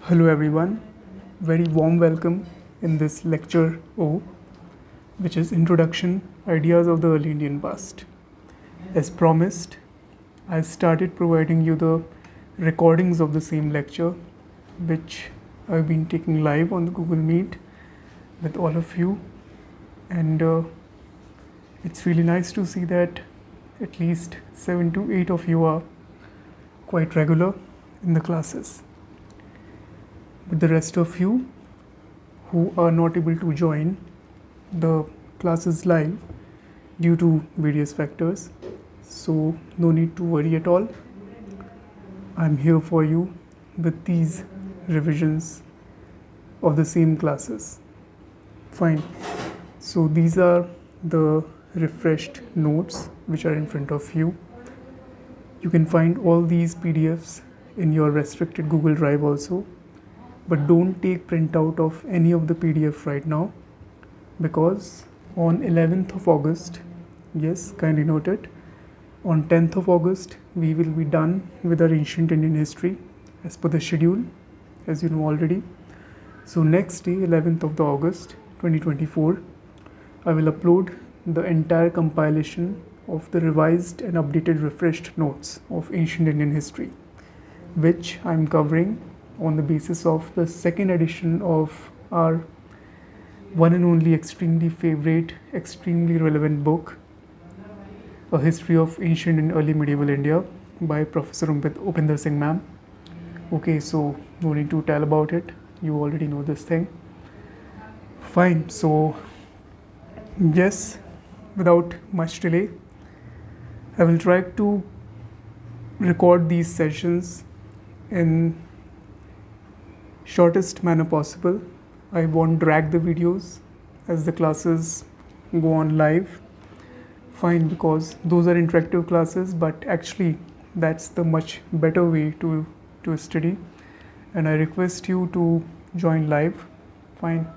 Hello everyone, very warm welcome in this lecture O, which is Introduction Ideas of the Early Indian Past. As promised, I started providing you the recordings of the same lecture, which I've been taking live on the Google Meet with all of you, and it's really nice to see that at least 7 to 8 of you are quite regular in the classes. But the rest of you who are not able to join the classes live due to various factors, so no need to worry at all. I'm here for you with these revisions of the same classes. Fine. So these are the refreshed notes which are in front of you. You can find all these PDFs in your restricted Google Drive also. But don't take printout of any of the PDF right now, because on 11th of August, yes, kindly note it, on 10th of August, we will be done with our ancient Indian history as per the schedule, as you know already. So next day, 11th of the August, 2024, I will upload the entire compilation of the revised and updated refreshed notes of ancient Indian history, which I am covering on the basis of the second edition of our one and only extremely favorite, extremely relevant book, A History of Ancient and Early Medieval India by Professor Upinder Singh ma'am. Okay, so no need to tell about it. You already know this thing. Fine, so yes, without much delay, I will try to record these sessions in shortest manner possible. I won't drag the videos as the classes go on live. Fine, because those are interactive classes, but actually that's the much better way to study, and I request you to join live. Fine,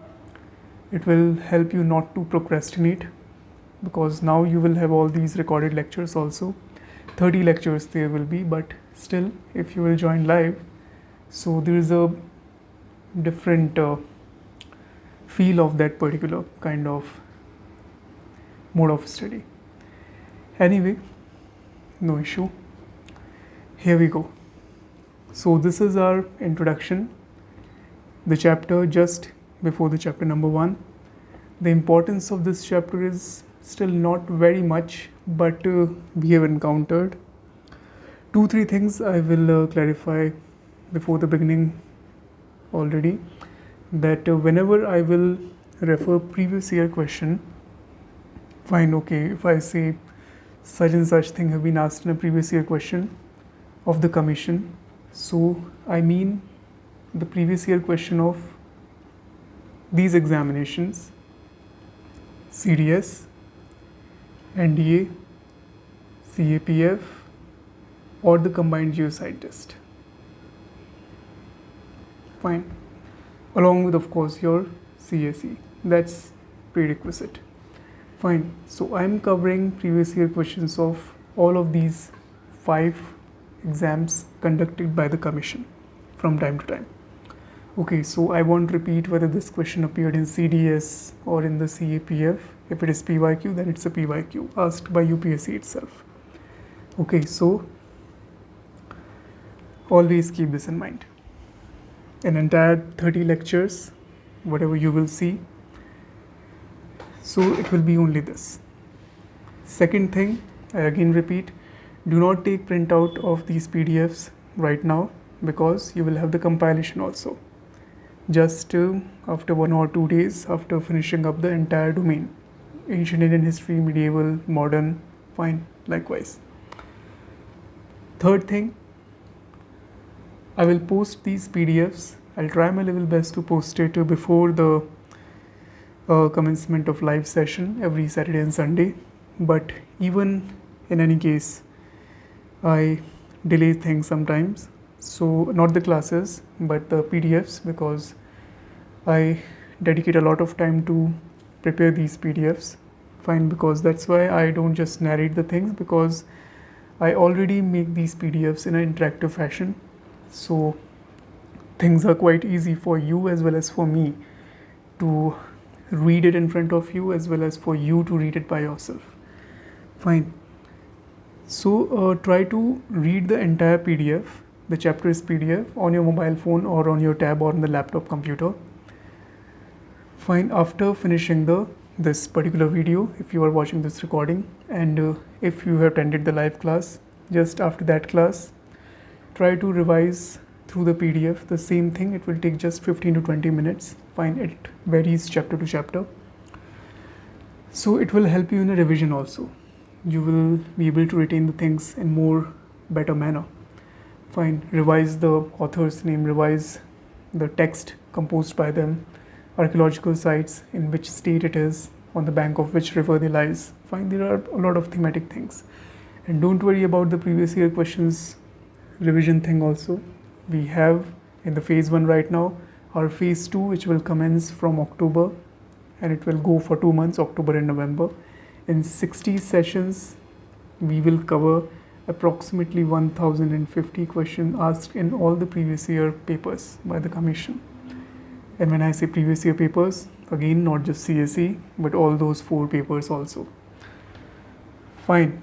it will help you not to procrastinate, because now you will have all these recorded lectures also. 30 lectures there will be, but still if you will join live, so there is a different feel of that particular kind of mode of study. Anyway, no issue. Here we go. So this is our introduction, the chapter just before the chapter number 1. The importance of this chapter is still not very much, but we have encountered 2-3 things I will clarify before the beginning already, that whenever I will refer previous year question, fine, okay, if I say such and such thing have been asked in a previous year question of the commission, so I mean the previous year question of these examinations: CDS, NDA, CAPF, or the combined Geo-Scientist. Fine, along with of course your CSE, that's prerequisite. Fine, so I'm covering previous year questions of all of these 5 exams conducted by the commission from time to time. Okay, so I won't repeat whether this question appeared in CDS or in the CAPF. If it is PYQ, then it's a PYQ asked by UPSC itself. Okay, so always keep this in mind. An entire 30 lectures, whatever you will see, so it will be only this. Second thing, I again repeat, do not take printout of these PDFs right now, because you will have the compilation also just after 1 or 2 days after finishing up the entire domain: ancient Indian history, medieval, modern. Fine, likewise. Third thing, I will post these PDFs. I'll try my level best to post it before the commencement of live session every Saturday and Sunday. But even in any case, I delay things sometimes. So not the classes, but the PDFs, because I dedicate a lot of time to prepare these PDFs. Fine, because that's why I don't just narrate the things, because I already make these PDFs in an interactive fashion. So things are quite easy for you as well as for me to read it in front of you, as well as for you to read it by yourself. Fine. So try to read the entire PDF, the chapter is PDF, on your mobile phone or on your tab or on the laptop computer. Fine. After finishing this particular video, if you are watching this recording, and if you have attended the live class, just after that class, try to revise through the PDF the same thing. It will take just 15 to 20 minutes. Fine, it varies chapter to chapter. So it will help you in a revision also. You will be able to retain the things in more better manner. Fine, revise the author's name, revise the text composed by them, archaeological sites, in which state it is, on the bank of which river they lies. Fine, there are a lot of thematic things. And don't worry about the previous year questions revision thing also. We have in the phase 1 right now our phase 2, which will commence from October, and it will go for 2 months, October and November. In 60 sessions, we will cover approximately 1050 questions asked in all the previous year papers by the commission. And when I say previous year papers, again, not just CSE, but all those 4 papers also. Fine.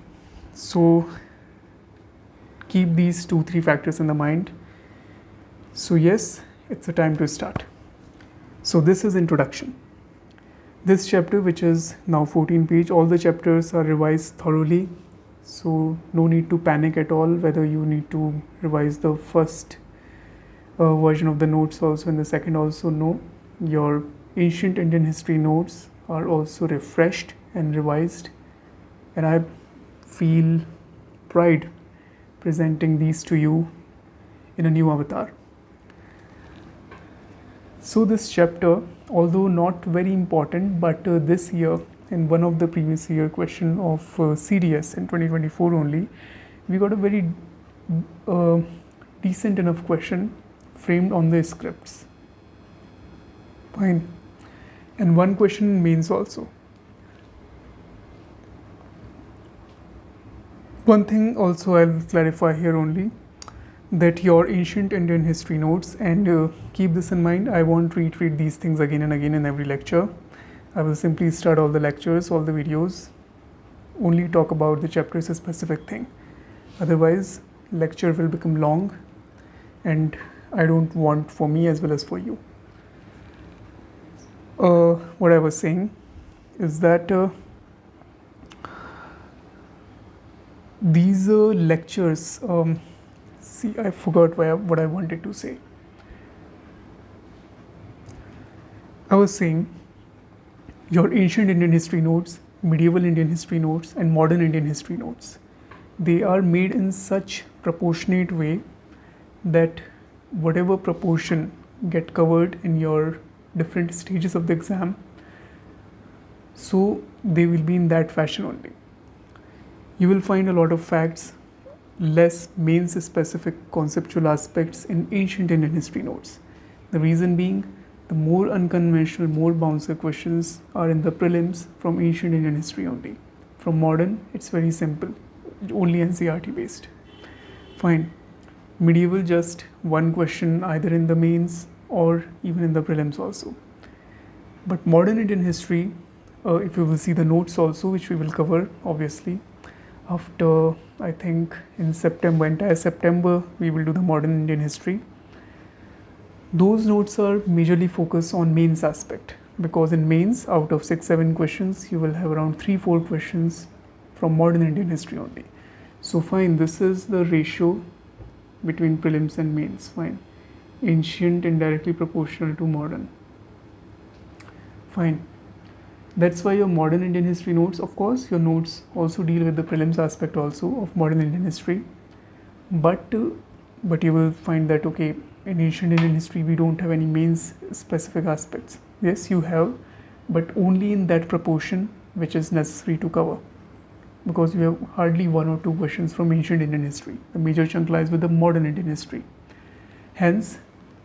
So keep these 2-3 factors in the mind. So yes, it's a time to start. So this is introduction. This chapter, which is now 14 page, all the chapters are revised thoroughly. So no need to panic at all whether you need to revise the first version of the notes also and the second also. No, your ancient Indian history notes are also refreshed and revised, and I feel pride presenting these to you in a new avatar. So this chapter, although not very important, but this year in one of the previous year question of CDS in 2024 only, we got a very decent enough question framed on the scripts. Fine. And one question in mains also. One thing also I'll clarify here only, that your ancient Indian history notes, and keep this in mind, I won't read these things again and again in every lecture. I will simply start all the lectures, all the videos, only talk about the chapters a specific thing. Otherwise, lecture will become long, and I don't want for me as well as for you. What I was saying is that these lectures, see, I forgot what I wanted to say. I was saying your ancient Indian history notes, medieval Indian history notes, and modern Indian history notes, they are made in such proportionate way that whatever proportion get covered in your different stages of the exam, so they will be in that fashion only. You will find a lot of facts, less mains specific conceptual aspects in ancient Indian history notes. The reason being, the more unconventional, more bouncer questions are in the prelims from ancient Indian history only. From modern, it's very simple, only NCERT based. Fine. Medieval, just one question either in the mains or even in the prelims also. But modern Indian history, if you will see the notes also, which we will cover obviously after, I think in September, entire September, we will do the modern Indian history. Those notes are majorly focused on mains aspect, because in mains, out of 6-7 questions, you will have around 3-4 questions from modern Indian history only. So fine, this is the ratio between prelims and mains. Fine. Ancient indirectly proportional to modern. Fine. That's why your modern Indian history notes, of course, your notes also deal with the prelims aspect also of modern Indian history. But you will find that, okay, in ancient Indian history, we don't have any mains specific aspects. Yes, you have, but only in that proportion which is necessary to cover. Because you have hardly 1 or 2 questions from ancient Indian history. The major chunk lies with the modern Indian history. Hence,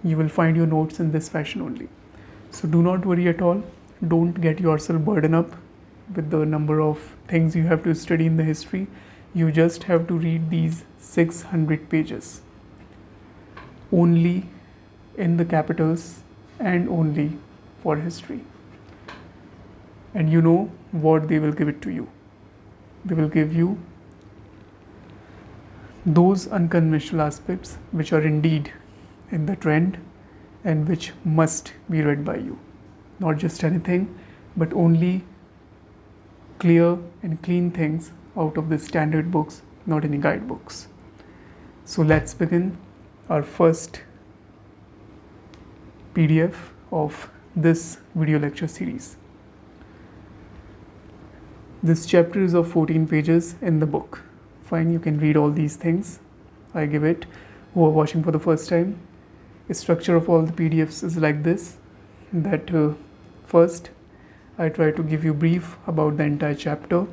you will find your notes in this fashion only. So do not worry at all. Don't get yourself burdened up with the number of things you have to study in the history. You just have to read these 600 pages. Only in the capitals and only for history. And you know what they will give it to you. They will give you those unconventional aspects which are indeed in the trend and which must be read by you. Not just anything, but only clear and clean things out of the standard books, not any guidebooks. So let's begin our first PDF of this video lecture series. This chapter is of 14 pages in the book. Fine, you can read all these things. I give it. Who are watching for the first time, the structure of all the PDFs is like this, that first I try to give you brief about the entire chapter,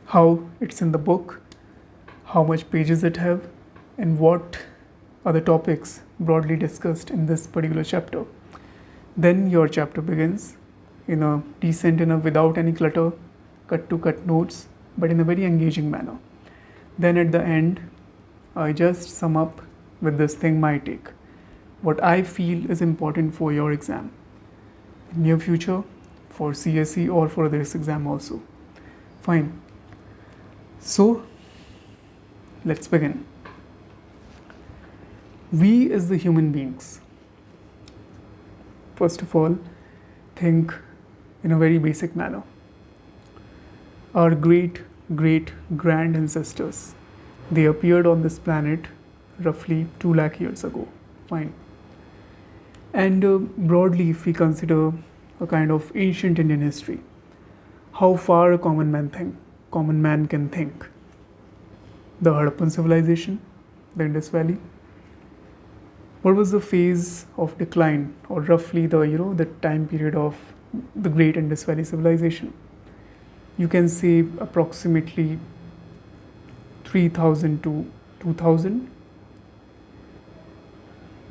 how it's in the book, how much pages it have, and what are the topics broadly discussed in this particular chapter. Then your chapter begins in a decent enough, without any clutter, cut notes, but in a very engaging manner. Then at the end, I just sum up with this thing, my take, what I feel is important for your exam in near future, for CSE or for this exam also. Fine. So let's begin. We as the human beings, first of all, think in a very basic manner. Our great grand ancestors, they appeared on this planet roughly 2 lakh years ago. Fine. And broadly, if we consider a kind of ancient Indian history, how far a common man can think. The Harappan civilization, the Indus Valley. What was the phase of decline, or roughly the time period of the great Indus Valley civilization? You can say approximately 3000 to 2000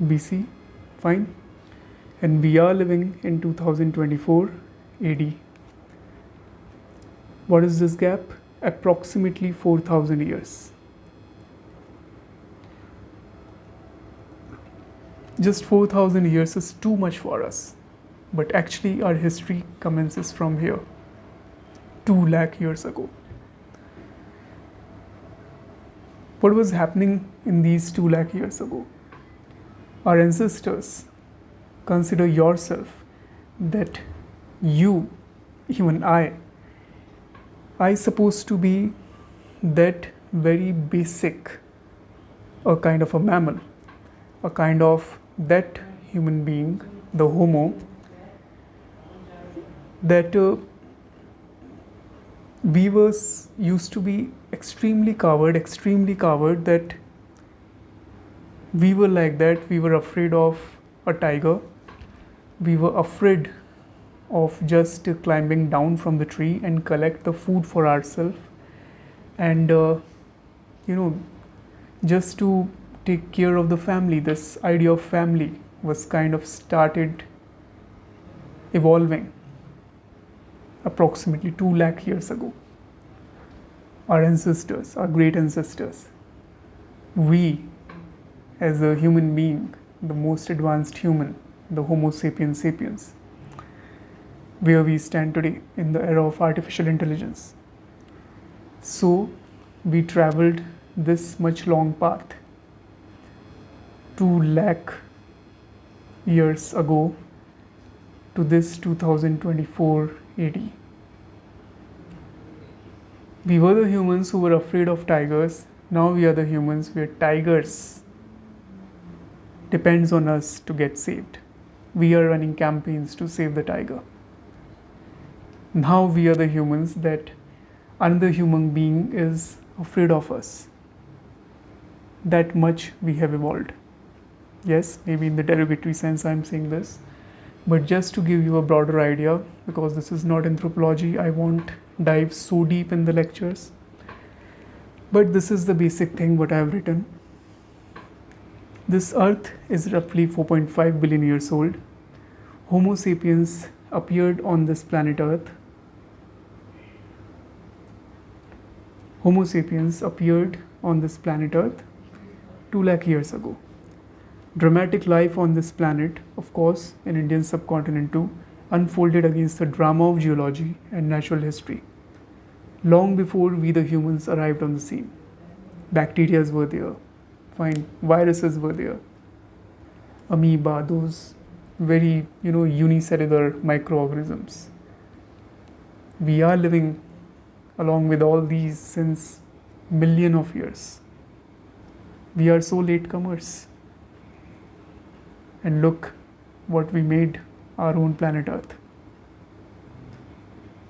BC. Fine. And we are living in 2024 AD. What is this gap? Approximately 4000 years. Just 4000 years is too much for us, but actually our history commences from here, 2 lakh years ago. What was happening in these 2 lakh years ago? Our ancestors, consider yourself that you, even I supposed to be that very basic, a kind of a mammal, a kind of that human being, the Homo, that we used to be extremely coward, that we were like that. We were afraid of a tiger. We were afraid of just climbing down from the tree and collect the food for ourselves, and just to take care of the family. This idea of family was kind of started evolving approximately 2 lakh years ago. Our ancestors, our great ancestors, we as a human being, the most advanced human, the Homo sapiens sapiens, where we stand today in the era of artificial intelligence. So we traveled this much long path 2 lakh years ago to this 2024 AD. We were the humans who were afraid of tigers. Now we are the humans where tigers depends on us to get saved. We are running campaigns to save the tiger. Now we are the humans that another human being is afraid of us. That much we have evolved. Yes, maybe in the derogatory sense I'm saying this, but just to give you a broader idea, because this is not anthropology, I won't dive so deep in the lectures. But this is the basic thing what I have written. This earth is roughly 4.5 billion years old. Homo sapiens appeared on this planet Earth. Homo sapiens appeared on this planet Earth 2 lakh years ago. Dramatic life on this planet, of course, in Indian subcontinent too, unfolded against the drama of geology and natural history. Long before we the humans arrived on the scene, bacteria were there, fine, viruses were there, amoeba, those very unicellular microorganisms. We are living along with all these since million of years. We are so latecomers. And look what we made our own planet Earth.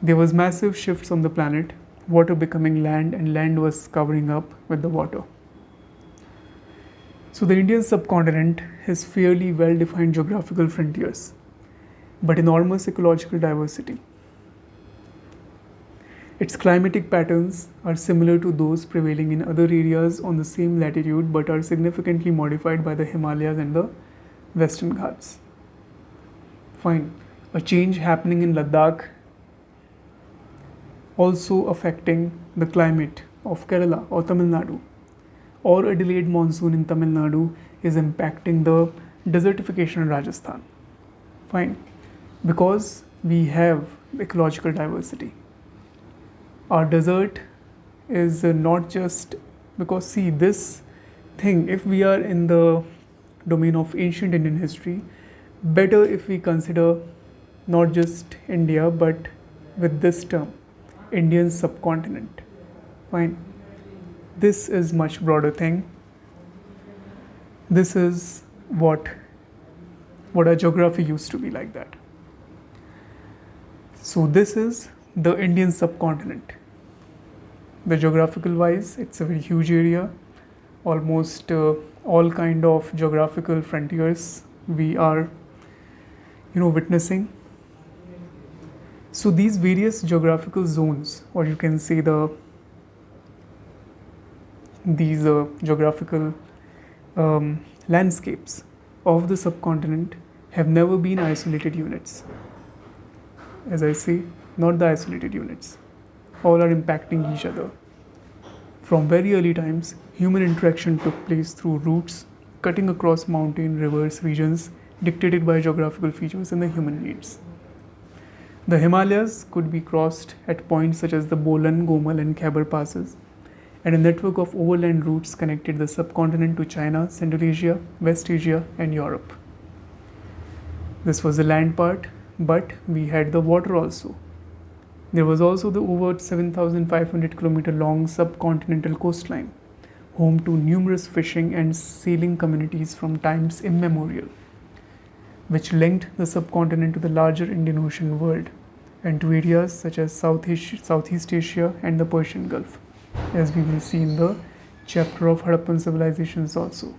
There was massive shifts on the planet, water becoming land and land was covering up with the water. So the Indian subcontinent has fairly well-defined geographical frontiers, but enormous ecological diversity. Its climatic patterns are similar to those prevailing in other areas on the same latitude but are significantly modified by the Himalayas and the Western Ghats. Fine. A change happening in Ladakh also affecting the climate of Kerala or Tamil Nadu, or a delayed monsoon in Tamil Nadu is impacting the desertification in Rajasthan. Fine. Because we have ecological diversity. Our desert is not just because, see, this thing, if we are in the domain of ancient Indian history, better if we consider not just India but with this term, Indian subcontinent. Fine. This is much broader thing. This is what our geography used to be like that. So this is the Indian subcontinent. The geographical wise, it's a very huge area. Almost all kind of geographical frontiers we are witnessing. So these various geographical zones, or you can say these geographical landscapes of the subcontinent have never been isolated units. As I say, not the isolated units. All are impacting each other. From very early times, human interaction took place through routes cutting across mountain, rivers, regions dictated by geographical features and the human needs. The Himalayas could be crossed at points such as the Bolan, Gomal and Khyber passes, and a network of overland routes connected the subcontinent to China, Central Asia, West Asia and Europe. This was the land part, but we had the water also. There was also the over 7,500 km long subcontinental coastline, home to numerous fishing and sailing communities from times immemorial, which linked the subcontinent to the larger Indian Ocean world and to areas such as Southeast Asia and the Persian Gulf, as we will see in the chapter of Harappan civilizations also,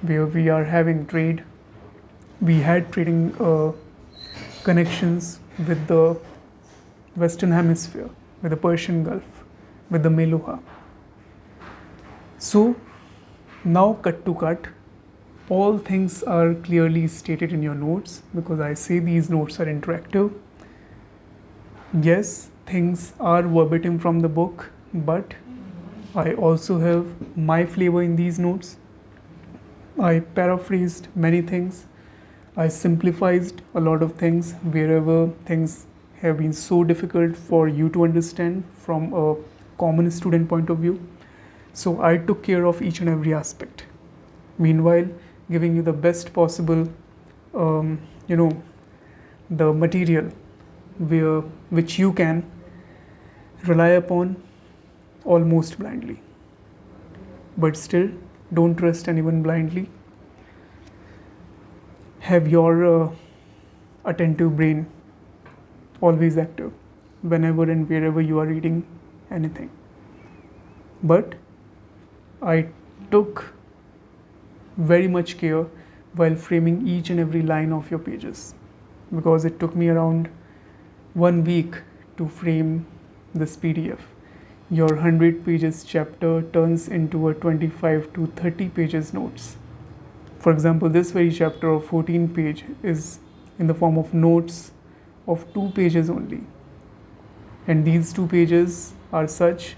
where we are having trade. We had trading connections with the Western Hemisphere, with the Persian Gulf, with the Meluha. So now cut to cut, all things are clearly stated in your notes, because I say these notes are interactive. Yes, things are verbatim from the book, but I also have my flavor in these notes. I paraphrased many things. I simplified a lot of things wherever things have been so difficult for you to understand from a common student point of view. So I took care of each and every aspect. Meanwhile, giving you the best possible, the material which you can rely upon almost blindly. But still, don't trust anyone blindly. Have your attentive brain always active whenever and wherever you are reading anything. But I took very much care while framing each and every line of your pages, because it took me around 1 week to frame this PDF. Your 100 pages chapter turns into a 25 to 30 pages notes. For example, this very chapter of 14 page is in the form of notes of 2 pages only. And these 2 pages are such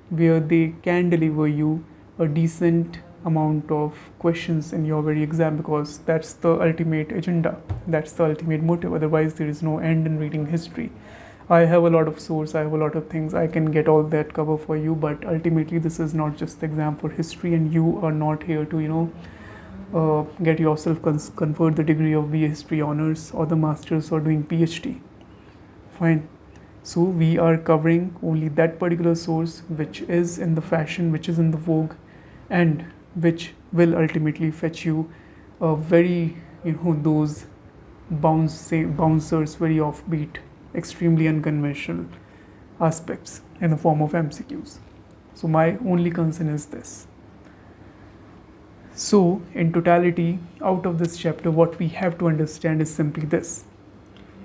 where they can deliver you a decent amount of questions in your very exam, because that's the ultimate agenda, that's the ultimate motive. Otherwise there is no end in reading history. I have a lot of source, I have a lot of things, I can get all that cover for you, but ultimately this is not just the exam for history, and you are not here to get yourself conferred the degree of BA History Honors or the Masters or doing PhD. Fine. So we are covering only that particular source which is in the fashion, which is in the vogue, and which will ultimately fetch you a very, those bouncers, very offbeat, extremely unconventional aspects in the form of MCQs. So my only concern is this. So in totality, out of this chapter, what we have to understand is simply this.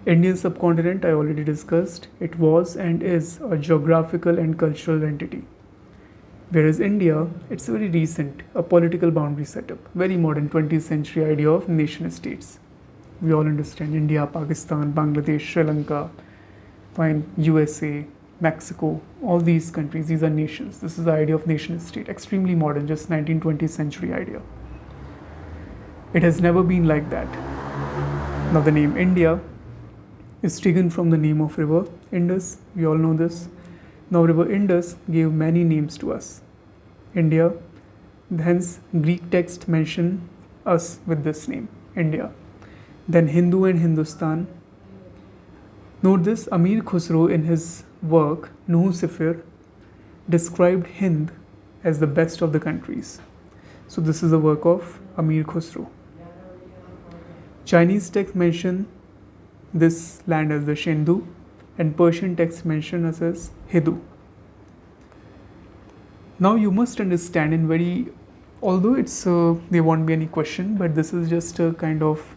Indian subcontinent, I already discussed, it was and is a geographical and cultural entity. Whereas India, it's very recent, a political boundary setup, very modern 20th century idea of nation states. We all understand India, Pakistan, Bangladesh, Sri Lanka, fine, USA, Mexico, all these countries, these are nations. This is the idea of nation state, extremely modern, just 19th-20th century idea. It has never been like that. Now the name India is taken from the name of river Indus, we all know this. Now river Indus gave many names to us. India, hence Greek text mention us with this name, India. Then Hindu and Hindustan. Note this, Amir Khusro in his work Nuh Sifir described Hind as the best of the countries. So this is the work of Amir Khusro. Chinese texts mention this land as the Shindu, and Persian texts mention us as Hidu. Now you must understand in very, although it's there won't be any question, but this is just a kind of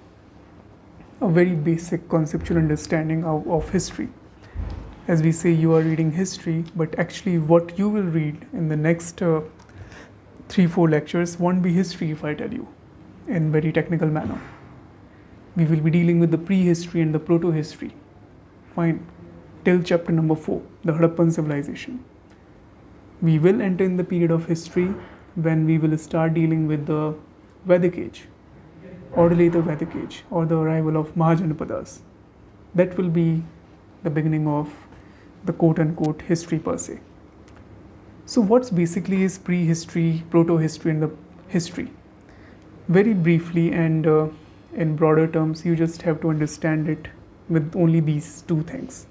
a very basic conceptual understanding of history. As we say, you are reading history, but actually what you will read in the next 3-4 lectures won't be history if I tell you in very technical manner. We will be dealing with the prehistory and the proto-history. Fine. Till chapter number 4, the Harappan civilization. We will enter in the period of history when we will start dealing with the Vedic age, or the later Vedic age, or the arrival of Mahajanapadas. That will be the beginning of the quote-unquote history per se. So what's basically is prehistory, proto-history, and the history? Very briefly and in broader terms, you just have to understand it with only these two things.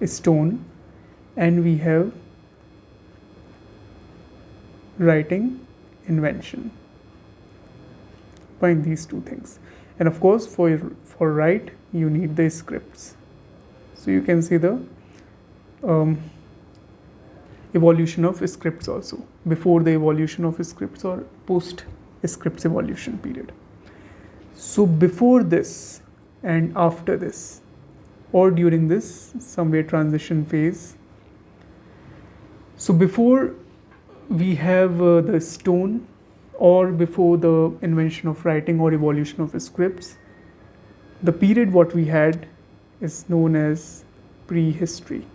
A stone, and we have writing invention. Find these two things. And of course, for write, you need the scripts. So you can see the evolution of scripts also, before the evolution of scripts or post scripts evolution period. So before this and after this, or during this somewhere transition phase, so before we have the stone, or before the invention of writing or evolution of scripts, the period what we had is known as prehistory.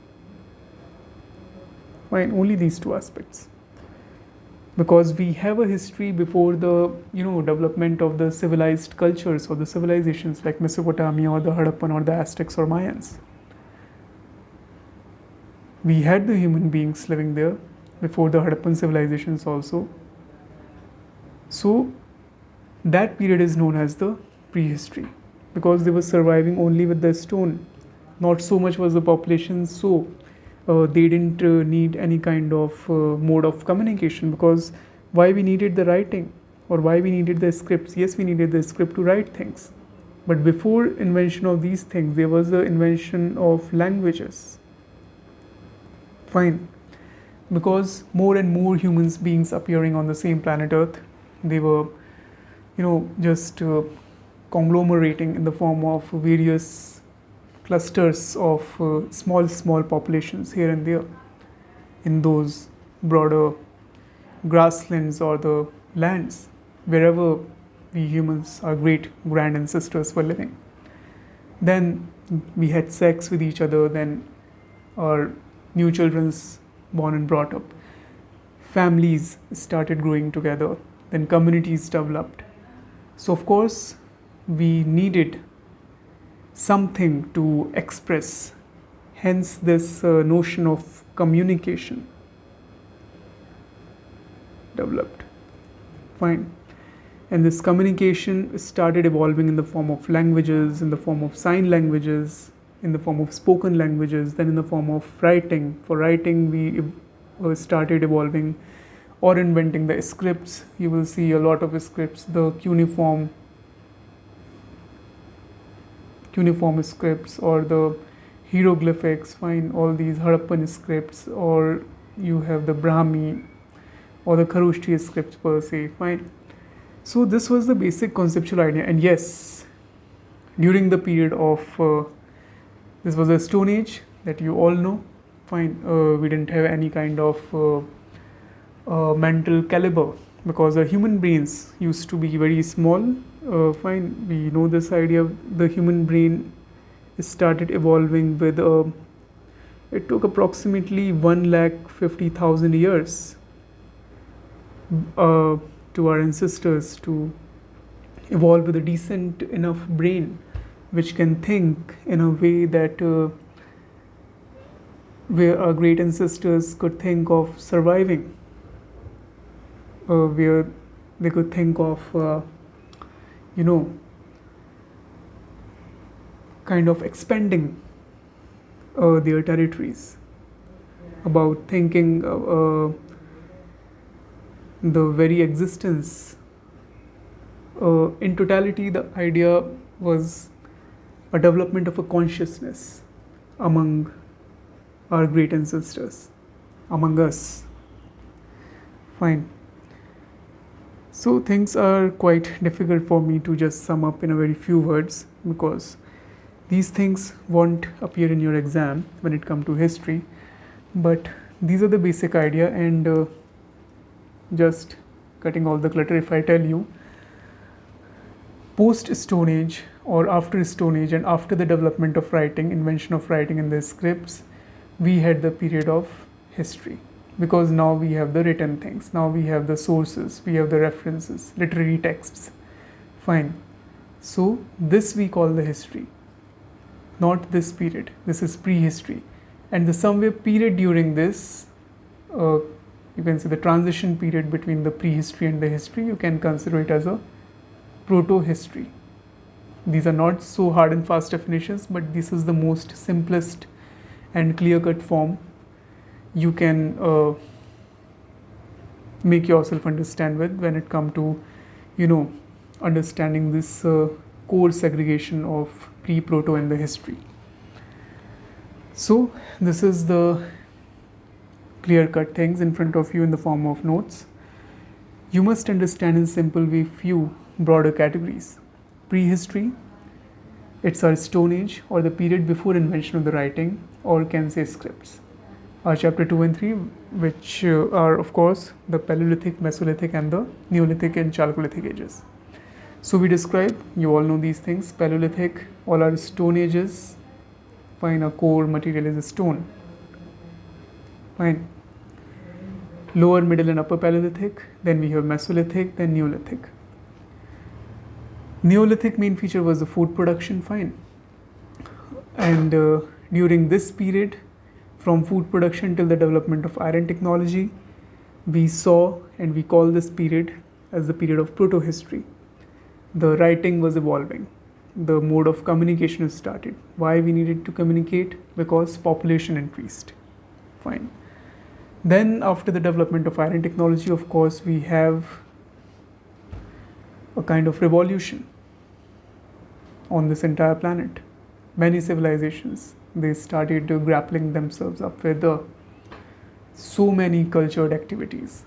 Fine, only these two aspects. Because we have a history before the development of the civilized cultures or the civilizations like Mesopotamia or the Harappan or the Aztecs or Mayans. We had the human beings living there before the Harappan civilizations also. So that period is known as the prehistory, because they were surviving only with the stone. Not so much was the population, so they didn't need any kind of mode of communication, because why we needed the writing or why we needed the scripts? Yes, we needed the script to write things, but before invention of these things, there was the invention of languages. Fine, because more and more humans beings appearing on the same planet Earth, they were just conglomerating in the form of various clusters of small populations here and there in those broader grasslands or the lands wherever we humans, our great grand ancestors, were living. Then we had sex with each other, then our new children's born and brought up. families started growing together, then communities developed. So of course we needed something to express, hence this notion of communication developed. Fine. And this communication started evolving in the form of languages, in the form of sign languages, in the form of spoken languages, then in the form of writing. For writing, we started evolving or inventing the scripts. You will see a lot of scripts, the cuneiform scripts or the hieroglyphics, fine, all these Harappan scripts, or you have the Brahmi or the Kharoshthi scripts per se, fine. So this was the basic conceptual idea, and yes, during the period of this was a Stone Age that you all know, fine. We didn't have any kind of mental caliber because the human brains used to be very small. Fine, we know this idea. The human brain started evolving with it took approximately 1,50,000 years to our ancestors to evolve with a decent enough brain which can think in a way that where our great ancestors could think of surviving, where they could think of kind of expanding their territories, about thinking the very existence. In totality, the idea was a development of a consciousness among our great ancestors, among us. Fine. So things are quite difficult for me to just sum up in a very few words, because these things won't appear in your exam when it comes to history, but these are the basic idea. And just cutting all the clutter, if I tell you, post Stone Age or after Stone Age and after the development of writing, invention of writing in the scripts, we had the period of history, because now we have the written things, now we have the sources, we have the references, literary texts. Fine. So this we call the history, not this period. This is prehistory, and the somewhere period during this, you can say the transition period between the prehistory and the history, you can consider it as a proto-history. These are not so hard and fast definitions, but this is the most simplest and clear-cut form you can make yourself understand with when it comes to, understanding this core segregation of pre-proto and the history. So this is the clear-cut things in front of you in the form of notes. You must understand in simple way few broader categories. Prehistory, it's our Stone Age or the period before invention of the writing, or can say scripts. Our chapter 2 and 3, which are of course the Paleolithic, Mesolithic and the Neolithic and Chalcolithic ages. So we describe, you all know these things. Paleolithic, all our Stone Ages. Fine, our core material is a stone. Fine. Lower, middle and upper Paleolithic, then we have Mesolithic, then Neolithic. Neolithic main feature was the food production, fine. And during this period, from food production till the development of iron technology, we saw and we call this period as the period of proto-history. The writing was evolving. The mode of communication was started. Why we needed to communicate? Because population increased. Fine. Then after the development of iron technology, of course, we have a kind of revolution on this entire planet. Many civilizations, they started grappling themselves up with so many cultured activities,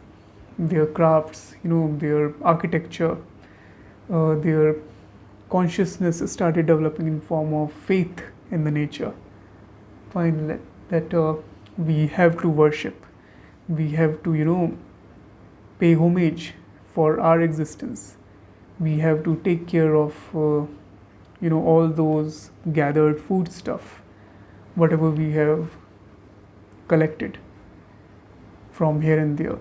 their crafts, their architecture, their consciousness started developing in form of faith in the nature. Fine, that we have to worship, we have to pay homage for our existence. We have to take care of all those gathered food stuff, whatever we have collected from here and there.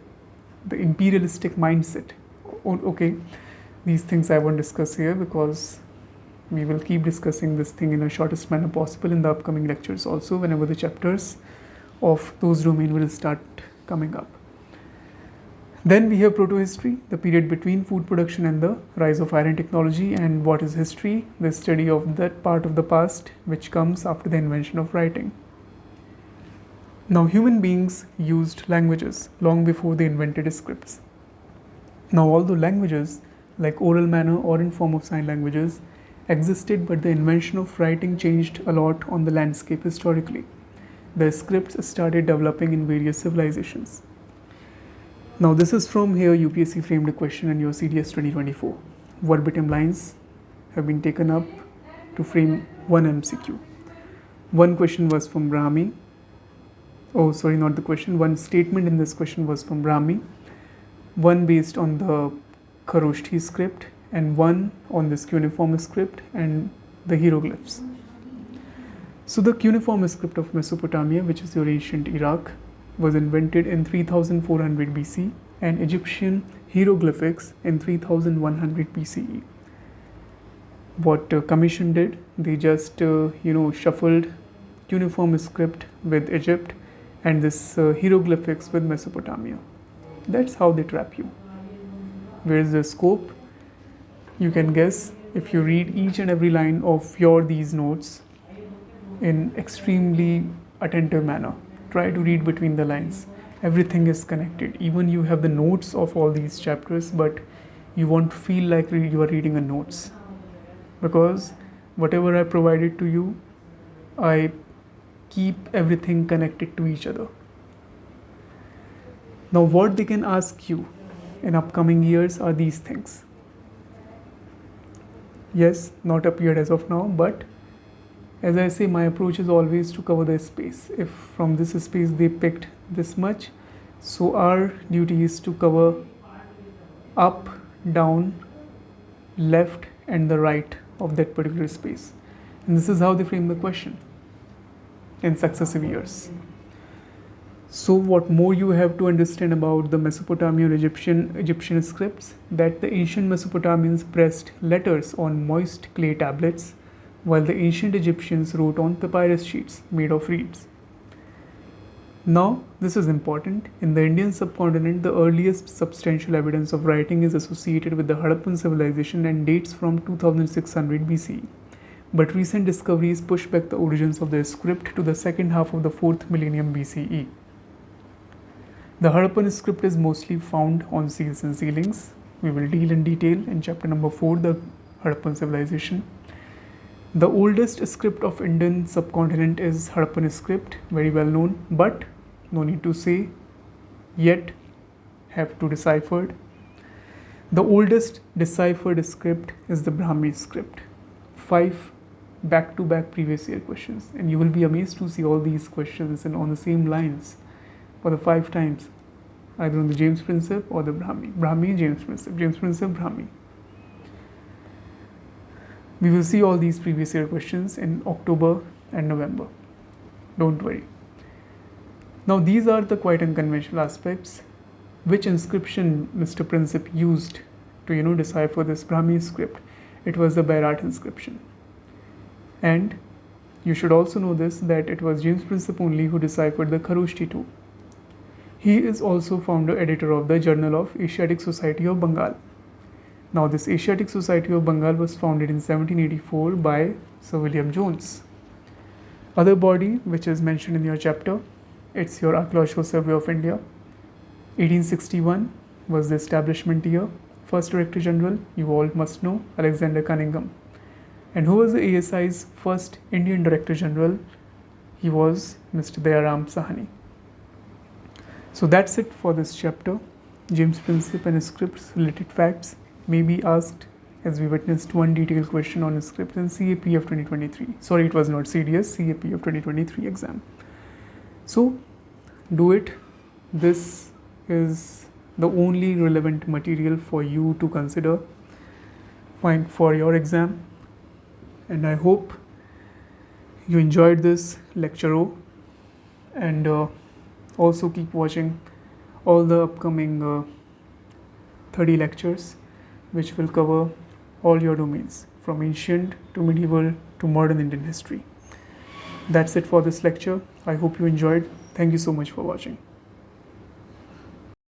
the imperialistic mindset. Okay, these things I won't discuss here because we will keep discussing this thing in the shortest manner possible in the upcoming lectures also, whenever the chapters of those domain will start coming up. Then we have proto-history, the period between food production and the rise of iron technology. And what is history? The study of that part of the past which comes after the invention of writing. Now, human beings used languages long before they invented scripts. Now, although languages like oral manner or in form of sign languages existed, but the invention of writing changed a lot on the landscape historically. The scripts started developing in various civilizations. Now, this is from here UPSC framed a question in your CDS 2024. Verbatim lines have been taken up to frame one MCQ. One question was from Brahmi. Oh, sorry, not the question. One statement in this question was from Brahmi. One based on the Kharoshthi script, and one on this cuneiform script and the hieroglyphs. So the cuneiform script of Mesopotamia, which is your ancient Iraq, was invented in 3400 BC, and Egyptian hieroglyphics in 3100 BCE. What Commission did, they just shuffled cuneiform script with Egypt and this hieroglyphics with Mesopotamia. That's how they trap you. Where is the scope? You can guess if you read each and every line of these notes in extremely attentive manner. Try to read between the lines. Everything is connected. Even you have the notes of all these chapters, but you won't feel like you are reading a notes, because whatever I provided to you, I keep everything connected to each other. Now, what they can ask you in upcoming years are these things. Yes, not appeared as of now, but as I say, my approach is always to cover the space. If from this space they picked this much, so our duty is to cover up, down, left and the right of that particular space. And this is how they frame the question in successive years. So what more you have to understand about the Mesopotamian Egyptian scripts, that the ancient Mesopotamians pressed letters on moist clay tablets, while the ancient Egyptians wrote on papyrus sheets made of reeds. Now, this is important. In the Indian subcontinent, the earliest substantial evidence of writing is associated with the Harappan civilization and dates from 2600 BCE. But recent discoveries push back the origins of the script to the second half of the 4th millennium BCE. The Harappan script is mostly found on seals and sealings. We will deal in detail in chapter number 4, the Harappan civilization. The oldest script of Indian subcontinent is Harappan script, very well known, but no need to say, yet have to deciphered. The oldest deciphered script is the Brahmi script. 5 back-to-back previous year questions, and you will be amazed to see all these questions and on the same lines for the 5 times, either on the James Princip or the Brahmi. Brahmi, James Princip, James Princip, Brahmi. We will see all these previous year questions in October and November. Don't worry. Now, these are the quite unconventional aspects. Which inscription Mr. Princip used to decipher this Brahmi script? It was the Bairat inscription. And you should also know this, that it was James Princip only who deciphered the Kharoshthi too. He is also founder editor of the Journal of Asiatic Society of Bengal. Now, this Asiatic Society of Bengal was founded in 1784 by Sir William Jones. Other body which is mentioned in your chapter, it's your Archaeological Survey of India. 1861 was the establishment year. First Director General, you all must know, Alexander Cunningham. And who was the ASI's first Indian Director General? He was Mr. Dayaram Sahani. So that's it for this chapter. James Princip and scripts related facts may be asked, as we witnessed one detailed question on scripts in CAPF 2023. Sorry, it was not CDS, CAPF 2023 exam. So do it. This is the only relevant material for you to consider for your exam. And I hope you enjoyed this lecture, and also keep watching all the upcoming 30 lectures which will cover all your domains from ancient to medieval to modern Indian history. That's it for this lecture. I hope you enjoyed. Thank you so much for watching.